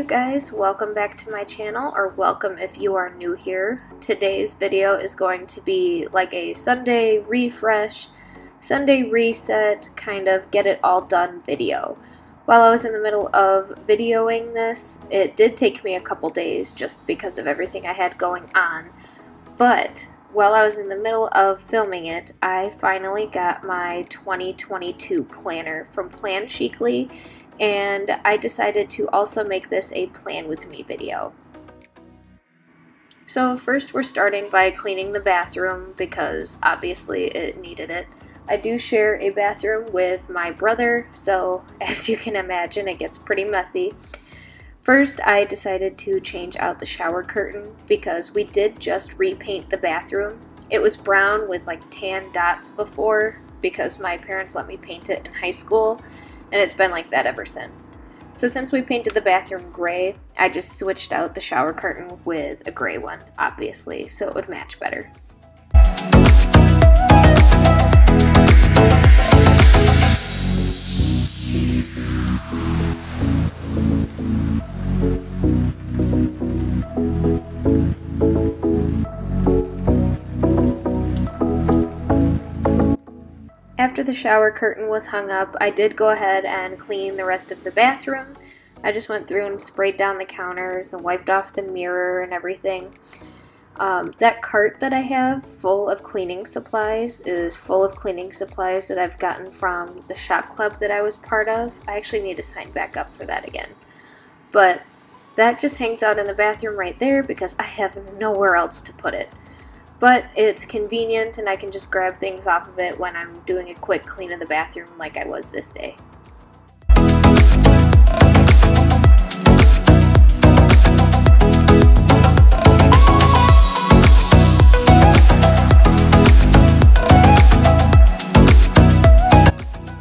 guys, welcome back to my channel, or welcome if you are new here. Today's video is going to be like a Sunday refresh, Sunday reset, kind of get it all done video. While I was in the middle of videoing this, it did take me a couple days just because of everything I had going on, but while I was in the middle of filming it, I finally got my 2022 planner from Chicly, and I decided to also make this a plan with me video. So first we're starting by cleaning the bathroom because obviously it needed it. I do share a bathroom with my brother, so as you can imagine it gets pretty messy. First I decided to change out the shower curtain because we did just repaint the bathroom. It was brown with like tan dots before because my parents let me paint it in high school, and it's been like that ever since. So since we painted the bathroom gray, I just switched out the shower curtain with a gray one, obviously, so it would match better. After the shower curtain was hung up, I did go ahead and clean the rest of the bathroom. I just went through and sprayed down the counters and wiped off the mirror and everything. That cart that I have full of cleaning supplies is full of cleaning supplies that I've gotten from the shop club that I was part of. I actually need to sign back up for that again. But that just hangs out in the bathroom right there because I have nowhere else to put it. But it's convenient and I can just grab things off of it when I'm doing a quick clean of the bathroom like I was this day.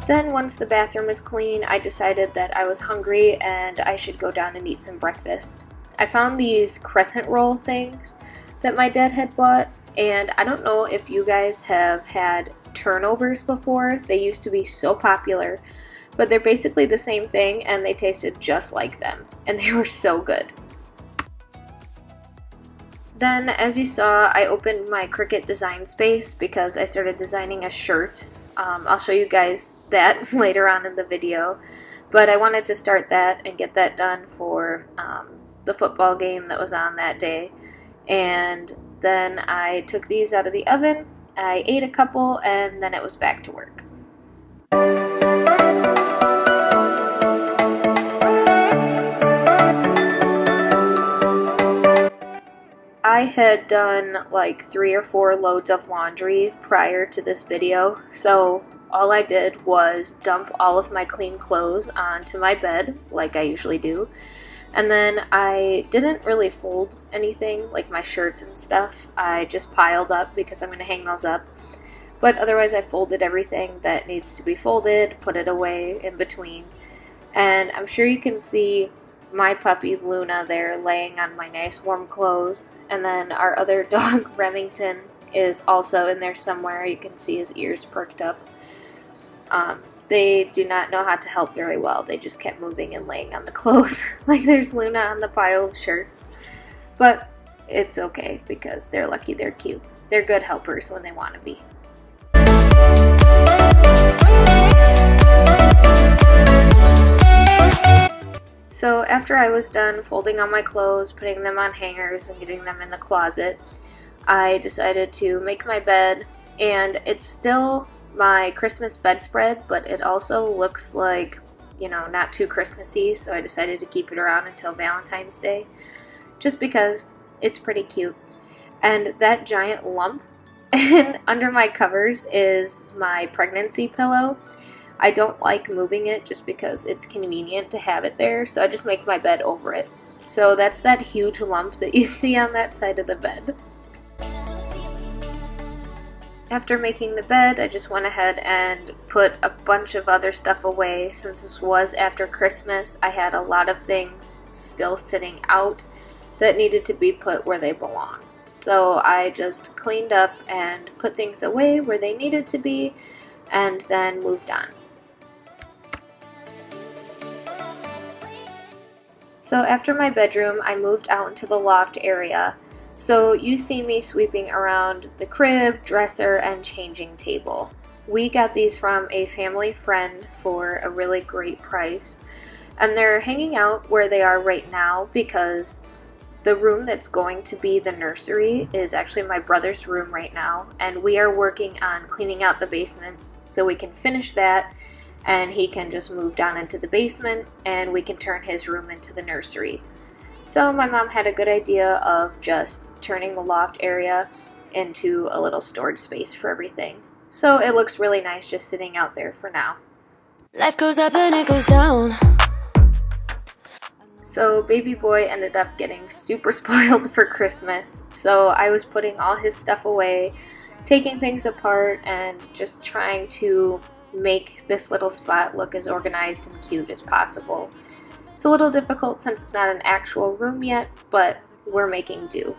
Then once the bathroom is clean, I decided that I was hungry and I should go down and eat some breakfast. I found these crescent roll things that my dad had bought. And I don't know if you guys have had turnovers before. They used to be so popular, but they're basically the same thing and they tasted just like them. And they were so good. Then, as you saw, I opened my Cricut design space because I started designing a shirt. I'll show you guys that later on in the video. But I wanted to start that and get that done for the football game that was on that day. And then I took these out of the oven, I ate a couple, and then it was back to work. I had done like 3 or 4 loads of laundry prior to this video, so all I did was dump all of my clean clothes onto my bed, like I usually do. And then I didn't really fold anything, like my shirts and stuff. I just piled up because I'm going to hang those up. But otherwise I folded everything that needs to be folded, put it away in between. And I'm sure you can see my puppy Luna there laying on my nice warm clothes. And then our other dog Remington is also in there somewhere. You can see his ears perked up. They do not know how to help very well. They just kept moving and laying on the clothes. Like there's Luna on the pile of shirts. But it's okay because they're lucky they're cute. They're good helpers when they want to be. So after I was done folding on my clothes, putting them on hangers, and getting them in the closet, I decided to make my bed, and it's still my Christmas bedspread, but it also looks like, you know, not too Christmassy, so I decided to keep it around until Valentine's Day, just because it's pretty cute. And that giant lump under my covers is my pregnancy pillow. I don't like moving it just because it's convenient to have it there, so I just make my bed over it. So that's that huge lump that you see on that side of the bed. After making the bed, I just went ahead and put a bunch of other stuff away. Since this was after Christmas, I had a lot of things still sitting out that needed to be put where they belong. So I just cleaned up and put things away where they needed to be, and then moved on. So after my bedroom, I moved out into the loft area. So you see me sweeping around the crib, dresser, and changing table. We got these from a family friend for a really great price. And they're hanging out where they are right now because the room that's going to be the nursery is actually my brother's room right now. And we are working on cleaning out the basement so we can finish that and he can just move down into the basement and we can turn his room into the nursery. So my mom had a good idea of just turning the loft area into a little storage space for everything. So it looks really nice just sitting out there for now. Life goes up and it goes down. So baby boy ended up getting super spoiled for Christmas. So I was putting all his stuff away, taking things apart, and just trying to make this little spot look as organized and cute as possible. It's a little difficult since it's not an actual room yet, but we're making do.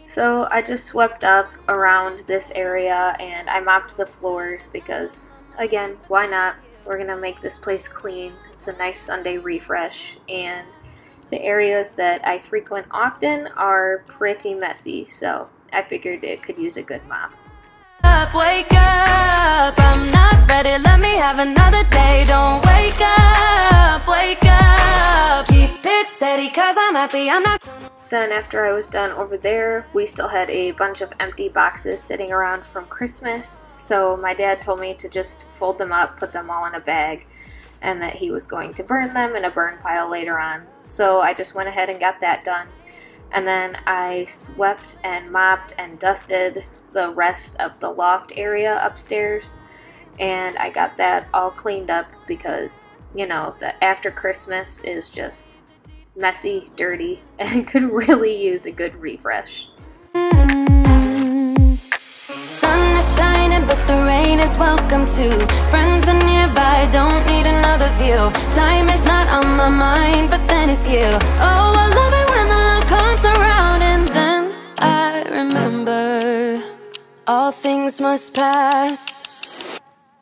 So I just swept up around this area and I mopped the floors because, again, why not? We're gonna make this place clean. It's a nice Sunday refresh, and the areas that I frequent often are pretty messy, so I figured it could use a good mop. Wake up, I'm not ready, let me have another day. Don't wake up, keep it steady cause I'm happy, I'm not. Then after I was done over there, we still had a bunch of empty boxes sitting around from Christmas, so my dad told me to just fold them up, put them all in a bag, and that he was going to burn them in a burn pile later on. So I just went ahead and got that done, and then I swept and mopped and dusted the rest of the loft area upstairs, and I got that all cleaned up because, you know, the after Christmas is just messy, dirty, and could really use a good refresh. Sun is shining but the rain is welcome too. Friends are nearby, don't need another view. Time is not on my mind, but then it's you. Oh, I love it when the love comes around, and then I remember all things must pass.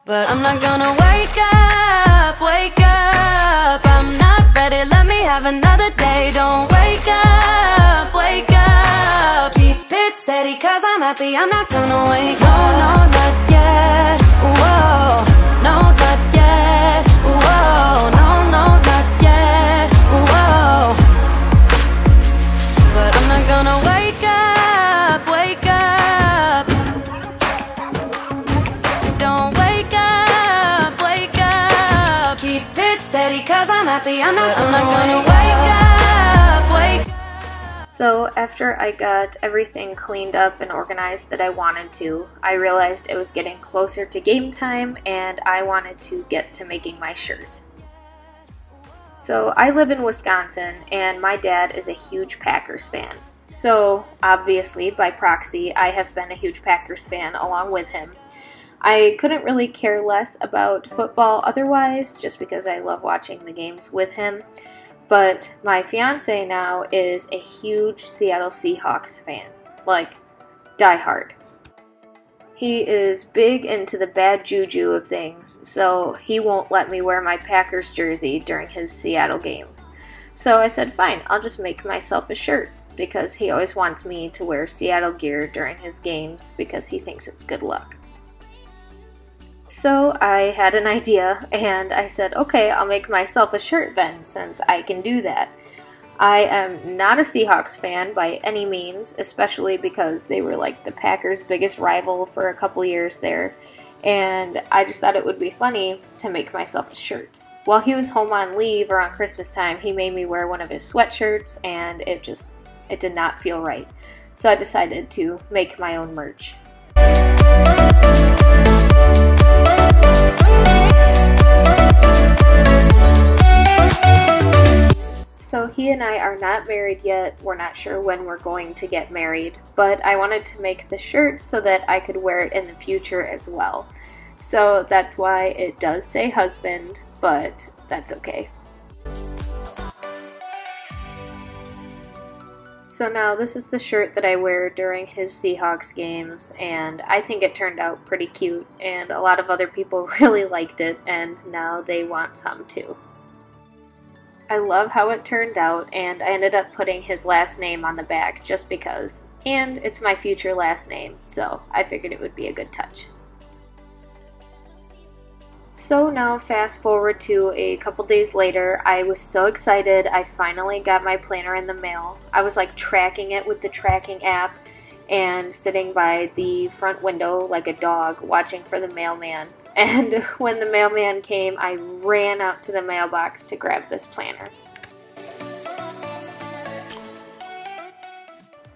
But I'm not gonna wake up, I'm not ready, let me have another day. Don't wake up, keep it steady cause I'm happy, I'm not gonna wake up. No, not yet, whoa, no, not yet, whoa, no, not yet, whoa. But I'm not gonna wake up. Don't wake up, keep it steady cause I'm happy, I'm not gonna wake up. So after I got everything cleaned up and organized that I wanted to, I realized it was getting closer to game time and I wanted to get to making my shirt. So I live in Wisconsin and my dad is a huge Packers fan. So obviously by proxy I have been a huge Packers fan along with him. I couldn't really care less about football otherwise, just because I love watching the games with him. But my fiance now is a huge Seattle Seahawks fan, like diehard. He is big into the bad juju of things, so he won't let me wear my Packers jersey during his Seattle games. So I said, fine, I'll just make myself a shirt, because he always wants me to wear Seattle gear during his games because he thinks it's good luck. So I had an idea and I said, okay, I'll make myself a shirt then, since I can do that. I am not a Seahawks fan by any means, especially because they were like the Packers' biggest rival for a couple years there, and I just thought it would be funny to make myself a shirt. While he was home on leave around Christmas time, he made me wear one of his sweatshirts, and it did not feel right. So I decided to make my own merch. So he and I are not married yet. We're not sure when we're going to get married, but I wanted to make the shirt so that I could wear it in the future as well. So that's why it does say husband, but that's okay. So now this is the shirt that I wear during his Seahawks games, and I think it turned out pretty cute, and a lot of other people really liked it, and now they want some too. I love how it turned out, and I ended up putting his last name on the back just because, and it's my future last name, so I figured it would be a good touch. So now fast forward to a couple days later. I was so excited. I finally got my planner in the mail. I was like tracking it with the tracking app and sitting by the front window like a dog watching for the mailman. And when the mailman came, I ran out to the mailbox to grab this planner.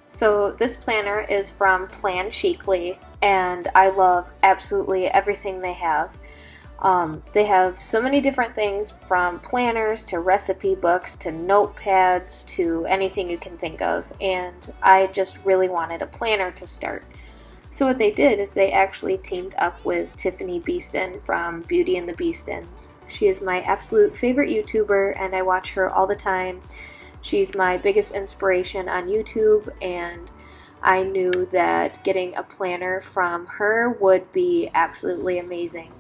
So this planner is from Chicly, and I love absolutely everything they have. They have so many different things, from planners to recipe books to notepads to anything you can think of, and I just really wanted a planner to start. So what they did is they actually teamed up with Tiffani Beaston from Beauty and the Beastons. She is my absolute favorite YouTuber, and I watch her all the time. She's my biggest inspiration on YouTube, and I knew that getting a planner from her would be absolutely amazing.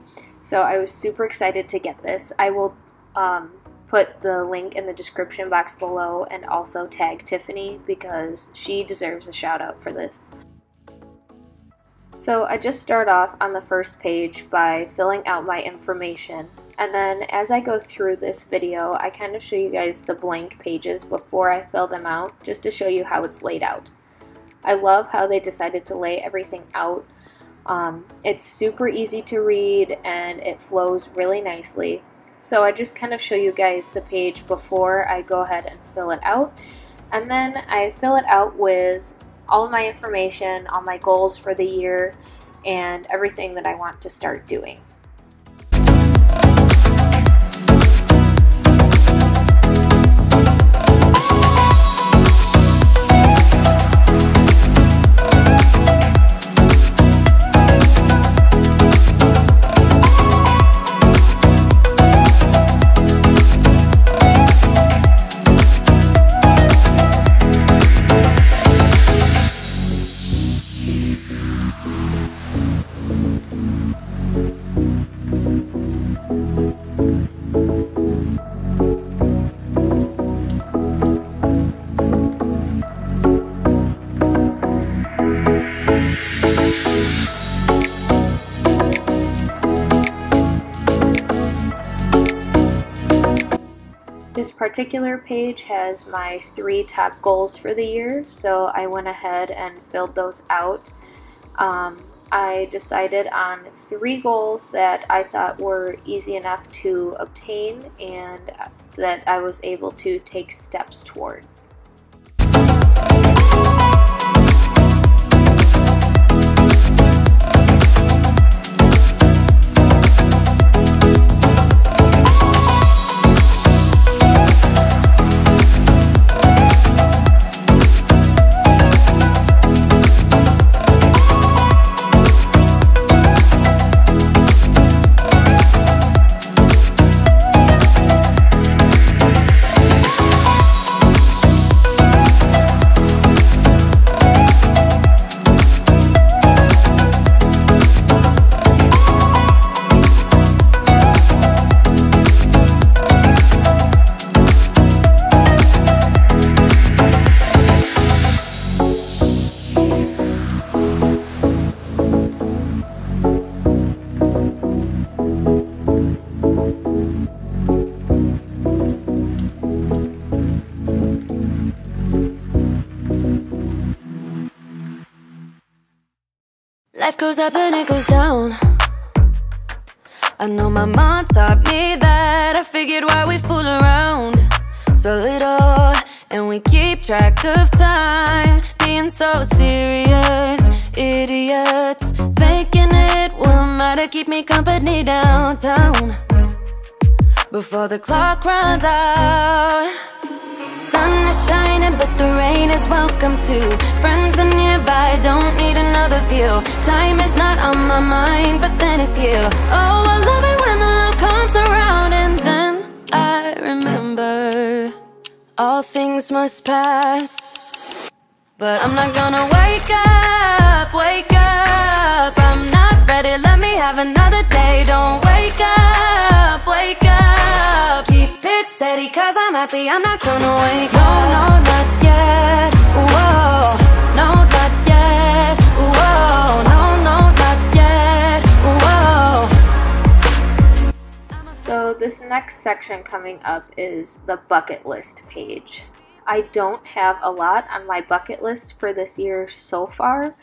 So I was super excited to get this. I will put the link in the description box below and also tag Tiffani because she deserves a shout out for this. So I just start off on the first page by filling out my information, and then as I go through this video I kind of show you guys the blank pages before I fill them out, just to show you how it's laid out. I love how they decided to lay everything out. It's super easy to read and it flows really nicely. So I just kind of show you guys the page before I go ahead and fill it out. And then I fill it out with all of my information, all my goals for the year, and everything that I want to start doing. This particular page has my 3 top goals for the year, so I went ahead and filled those out. I decided on 3 goals that I thought were easy enough to obtain and that I was able to take steps towards. Life goes up and it goes down. I know my mom taught me that. I figured why we fool around so little, and we keep track of time, being so serious, idiots, thinking it will matter, keep me company downtown before the clock runs out. Sun is shining, but the rain is welcome too. Friends are nearby, don't need another view. Time is not on my mind, but then it's you. Oh, I love it when the love comes around, and then I remember all things must pass. But I'm not gonna wake up, wake up. I'm not ready, let me have another day. Don't wake up, wake up. Keep it steady, cause I'm happy, I'm not gonna wake up. No, no, not yet, whoa. No, not yet, whoa. No, no, not yet, whoa. So this next section coming up is the bucket list page. I don't have a lot on my bucket list for this year so far,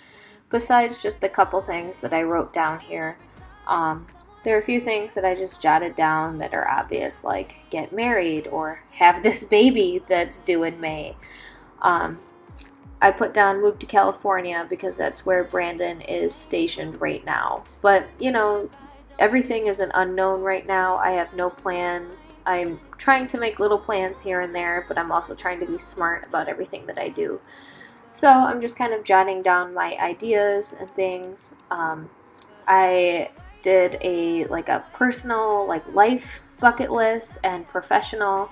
besides just a couple things that I wrote down here. There are a few things that I just jotted down that are obvious, like get married or have this baby that's due in May. I put down move to California because that's where Brandon is stationed right now. But, you know, everything is an unknown right now. I have no plans. I'm trying to make little plans here and there, but I'm also trying to be smart about everything that I do. So I'm just kind of jotting down my ideas and things. I did a personal life bucket list and professional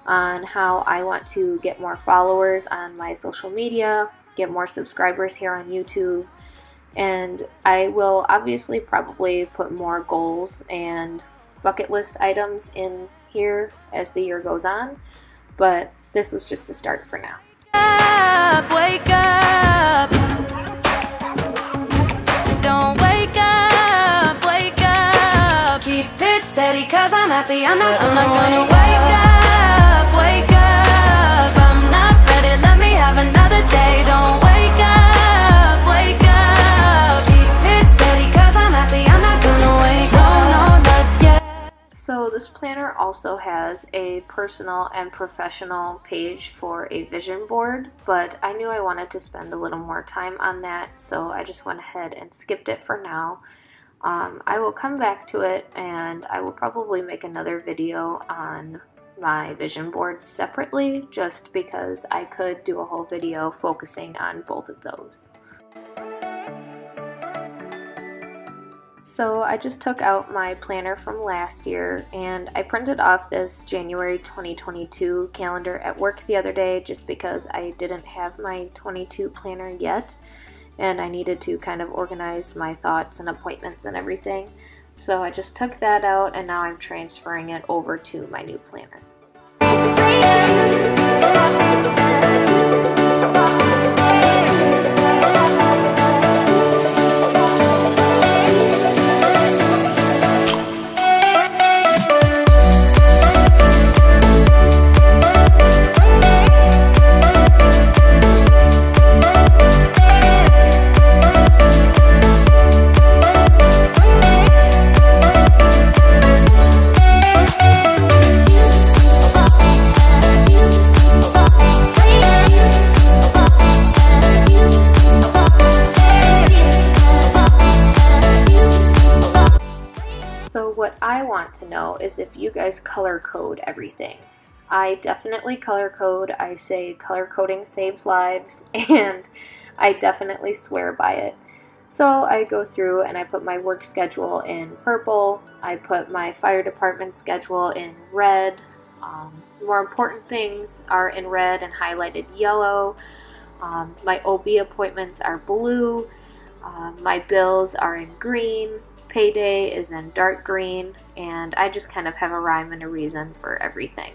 on how I want to get more followers on my social media, get more subscribers here on YouTube. And I will obviously probably put more goals and bucket list items in here as the year goes on, but this was just the start for now. Wake up. Don't wake up, wake up. Keep it steady, cause I'm happy, I'm not gonna wake up, wake up. I'm not ready, let me have another day. Don't wake up, wake up. So this planner also has a personal and professional page for a vision board, but I knew I wanted to spend a little more time on that, so I just went ahead and skipped it for now. I will come back to it, and I will probably make another video on my vision board separately, just because I could do a whole video focusing on both of those. So I just took out my planner from last year and I printed off this January 2022 calendar at work the other day just because I didn't have my 22 planner yet and I needed to kind of organize my thoughts and appointments and everything. So I just took that out and now I'm transferring it over to my new planner. What I want to know is if you guys color code everything. I definitely color code. I say color coding saves lives, and I definitely swear by it. So I go through and I put my work schedule in purple. I put my fire department schedule in red. More important things are in red and highlighted yellow. My OB appointments are blue. My bills are in green. Payday is in dark green, and I just kind of have a rhyme and a reason for everything.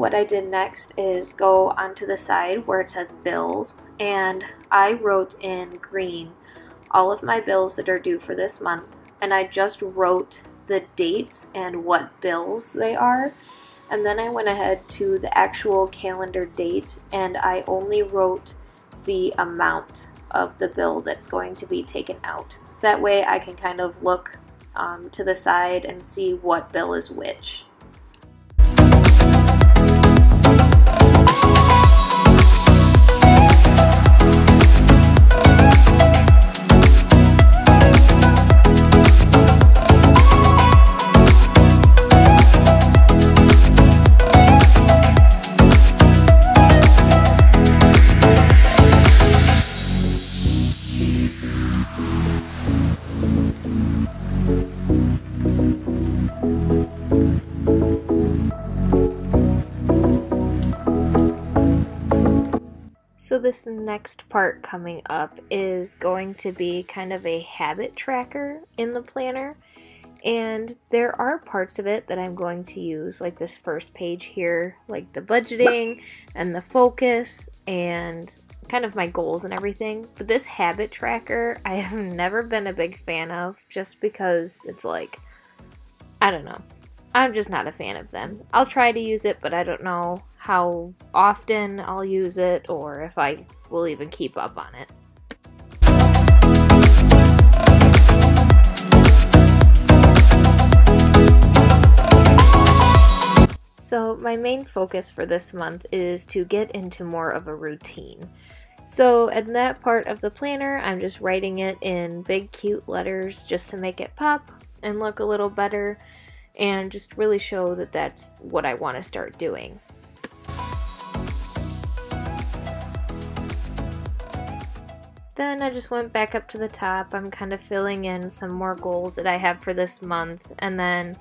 what I did next is go onto the side where it says bills, and I wrote in green all of my bills that are due for this month, and I just wrote the dates and what bills they are. And then I went ahead to the actual calendar date and I only wrote the amount of the bill that's going to be taken out. So that way I can kind of look to the side and see what bill is which. So this next part coming up is going to be kind of a habit tracker in the planner, and there are parts of it that I'm going to use, like this first page here, like the budgeting and the focus and kind of my goals and everything. But this habit tracker I have never been a big fan of, just because it's like, I don't know, I'm just not a fan of them. I'll try to use it, but I don't know how often I'll use it or if I will even keep up on it. So my main focus for this month is to get into more of a routine. So in that part of the planner, I'm just writing it in big cute letters just to make it pop and look a little better, and just really show that that's what I want to start doing. Then I just went back up to the top. I'm kind of filling in some more goals that I have for this month, and then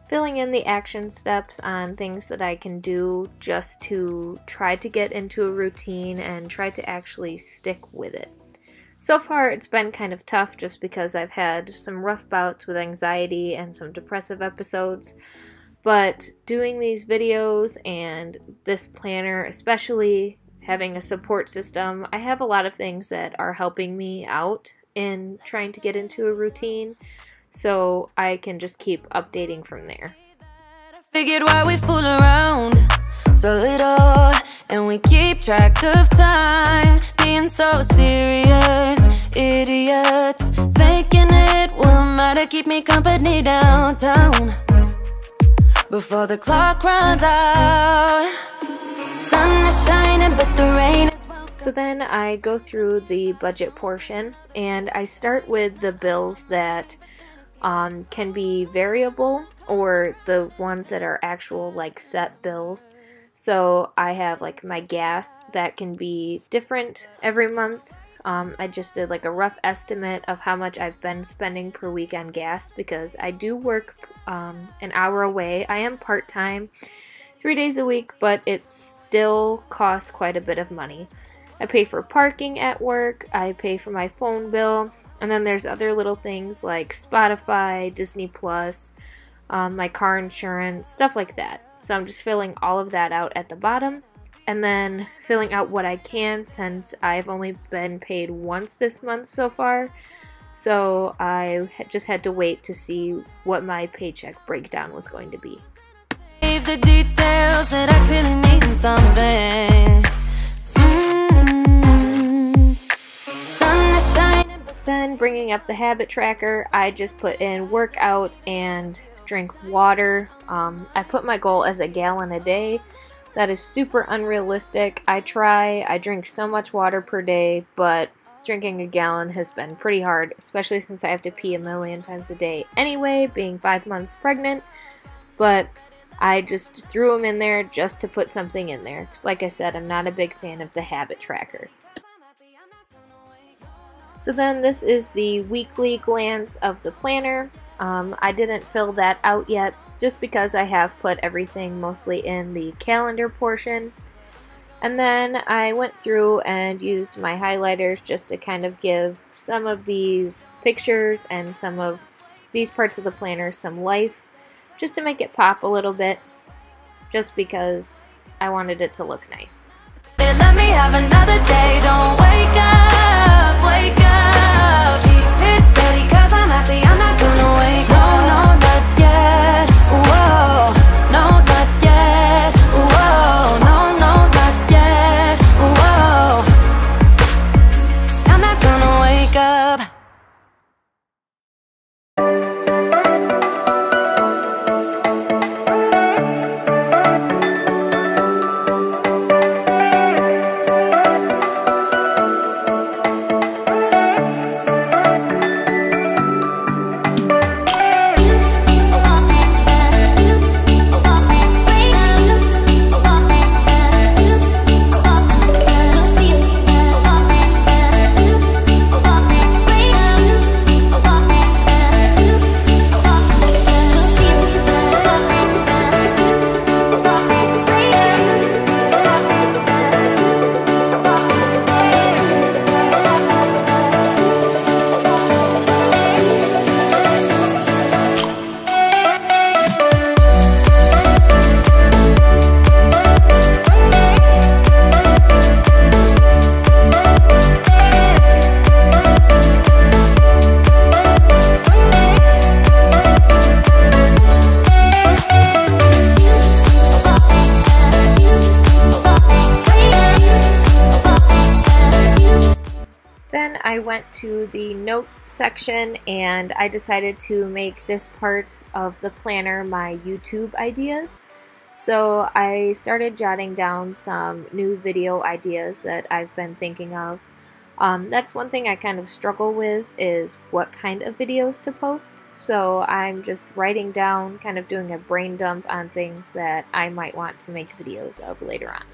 filling in the action steps on things that I can do just to try to get into a routine and try to actually stick with it. So far it's been kind of tough just because I've had some rough bouts with anxiety and some depressive episodes, but doing these videos and this planner, especially having a support system, I have a lot of things that are helping me out in trying to get into a routine, so I can just keep updating from there. Figured why we fool around so little, and we keep track of time, being so serious, idiots, thinking it will matter, keep me company downtown before the clock runs out. Sun is shining but the rain is welcome. So then I go through the budget portion, and I start with the bills that can be variable, or the ones that are actual like set bills. So I have like my gas that can be different every month. I just did like a rough estimate of how much I've been spending per week on gas, because I do work an hour away. I am part-time, 3 days a week, but it still costs quite a bit of money. I pay for parking at work, I pay for my phone bill, and then there's other little things like Spotify, Disney Plus, my car insurance, stuff like that. So I'm just filling all of that out at the bottom, and then filling out what I can, since I've only been paid once this month so far. So I just had to wait to see what my paycheck breakdown was going to be. The details that actually mean something. Sun is shining. Then bringing up the habit tracker, I just put in workout and drink water. I put my goal as a gallon a day. That is super unrealistic. I drink so much water per day, but drinking a gallon has been pretty hard, especially since I have to pee a million times a day anyway, being 5 months pregnant. But I just threw them in there just to put something in there, because like I said, I'm not a big fan of the habit tracker. So then this is the weekly glance of the planner. I didn't fill that out yet, just because I have put everything mostly in the calendar portion. And then I went through and used my highlighters just to kind of give some of these pictures and some of these parts of the planner some life, just to make it pop a little bit, just because I wanted it to look nice. Let me have another day, don't wake up, wake up. Keep it steady, cause I'm happy, I'm not gonna wake up. No, not yet, whoa. No, not yet, whoa. No, not yet, whoa. I'm not gonna wake up. Then I went to the notes section and I decided to make this part of the planner my YouTube ideas. So I started jotting down some new video ideas that I've been thinking of. That's one thing I kind of struggle with, is what kind of videos to post. So I'm just writing down, kind of doing a brain dump on things that I might want to make videos of later on.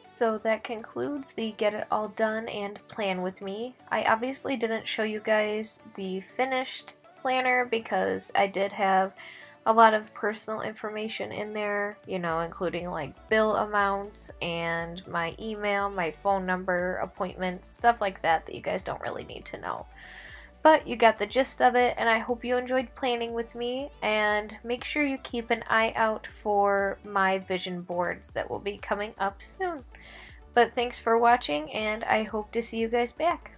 So that concludes the Get It All Done and Plan With Me. I obviously didn't show you guys the finished planner because I did have a lot of personal information in there, you know, including like bill amounts and my email, my phone number, appointments, stuff like that that you guys don't really need to know. But you got the gist of it, and I hope you enjoyed planning with me, and make sure you keep an eye out for my vision boards that will be coming up soon. But thanks for watching, and I hope to see you guys back.